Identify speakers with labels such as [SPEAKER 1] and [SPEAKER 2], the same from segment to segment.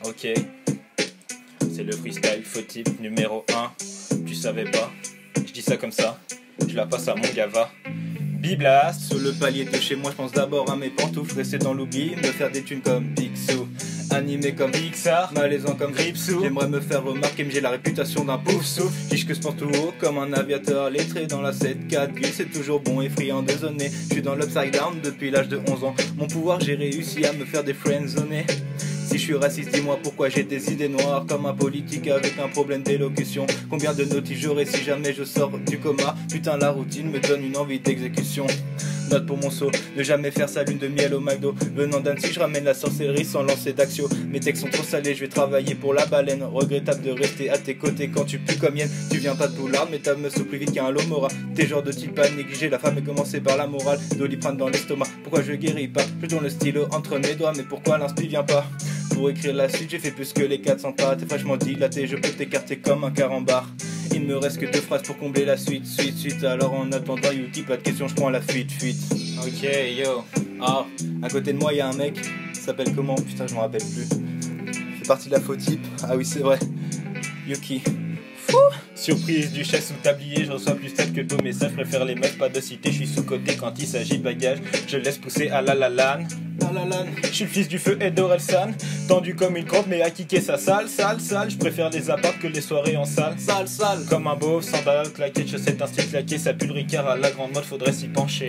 [SPEAKER 1] Ok, c'est le freestyle faux type numéro 1. Tu savais pas, je dis ça comme ça, je la passe à mon gava. Biblast. Sur le palier de chez moi, je pense d'abord à mes pantoufles, rester dans l'oubli, me faire des thunes comme Picsou, animé comme Pixar, malaisant comme Gripsou. J'aimerais me faire remarquer, mais j'ai la réputation d'un pouf souffle. Dis que je pense tout haut comme un aviateur lettré dans la 7-4. Lui c'est toujours bon et friand de zoner. Je suis dans l'upside down depuis l'âge de 11 ans. Mon pouvoir, j'ai réussi à me faire des friendzonés. Si je suis raciste, dis-moi pourquoi j'ai des idées noires comme un politique avec un problème d'élocution. Combien de notices j'aurai si jamais je sors du coma? Putain, la routine me donne une envie d'exécution. Note pour mon saut, ne jamais faire sa lune de miel au McDo. Venant d'Annecy, je ramène la sorcellerie sans lancer d'axio. Mes textes sont trop salés, je vais travailler pour la baleine. Regrettable de rester à tes côtés quand tu pues comme mienne. Tu viens pas de Poulard, mais ta meuf saute plus vite qu'un Lomora. T'es genre de type à négliger, la femme est commencée par la morale. Doliprane dans l'estomac, pourquoi je guéris pas? Je tourne le stylo entre mes doigts, mais pourquoi l'inspi vient pas? Pour écrire la suite, j'ai fait plus que les 400 pas. T'es fraîchement dilaté, je peux t'écarter comme un carambar. Il me reste que 2 phrases pour combler la suite. Alors en attendant, Youti, pas de questions, je prends la fuite. Ok, yo. Ah, à côté de moi, y a un mec. Il s'appelle comment? Putain, je m'en rappelle plus. Fait partie de la faux type. Ah oui, c'est vrai. Yuki. Surprise, duchesse sous tablier, je reçois plus tête que beau message. Préfère les meufs, pas de cité, je suis sous-côté quand il s'agit de bagages. Je laisse pousser à la lane. Je suis le fils du feu et d'Orelsan. Tendu comme une crampe mais à kicker sa sale. Je préfère les apparts que les soirées en salle. Sale. Comme un beau sandal, claqué de chaussettes, un style claqué. Ça pue le ricard à la grande mode, faudrait s'y pencher.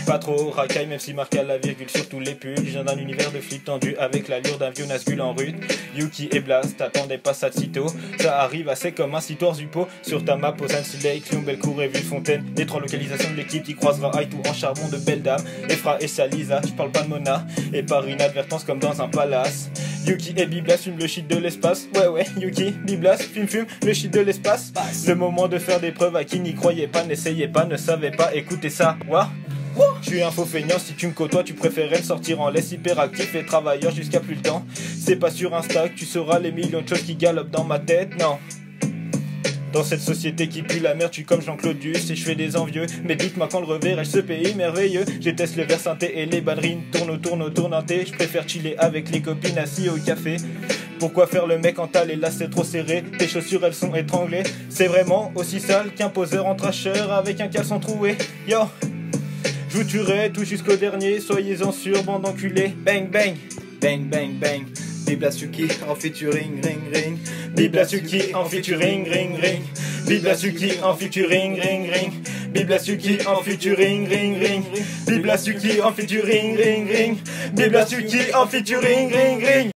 [SPEAKER 1] Pas trop racaille même si marque à la virgule sur tous les pulls. Je viens d'un univers de flip tendu avec l'allure d'un vieux Nazgul en rude. Yuki et Blast, t'attendais pas ça de sitôt. Ça arrive assez comme un citoire du pot. Sur ta map, aux Lake, Clon, Bellecour et Villefontaine. Les 3 localisations de l'équipe, t'y croiseras Aïtou en charbon de belles dames. Efra et Salisa, je parle pas de Mona. Et par inadvertance comme dans un palace. Yuki et Biblas fument le shit de l'espace. Ouais, Yuki, Biblas, fume le shit de l'espace. Le moment de faire des preuves à qui n'y croyait pas, n'essayait pas, ne savait pas, écoutez ça. What? Je suis un faux feignant, si tu me côtoies, tu préférais me sortir en laisse hyperactif et travailleur jusqu'à plus le temps. C'est pas sur Insta que tu sauras les millions de choses qui galopent dans ma tête, non. Dans cette société qui pue la merde, je suis comme Jean-Claude Duss et je fais des envieux. Mais dites-moi quand le reverrai-je ce pays merveilleux. Je déteste le verre synthé et les ballerines tournent autour d'un thé. Je préfère chiller avec les copines assis au café. Pourquoi faire le mec quand t'as les lacets trop serrés? Tes chaussures elles sont étranglées. C'est vraiment aussi sale qu'un poseur en trasher avec un caleçon troué. Yo, je vous tuerai tout jusqu'au dernier. Soyez-en sûrs, bande d'enculés. Bang bang, bang bang bang. Biblas Yuki en featuring ring. Biblas Yuki en featuring ring. Biblas Yuki en featuring ring. Biblas Yuki en featuring ring. Biblas Yuki en featuring ring. Biblas Yuki en featuring ring.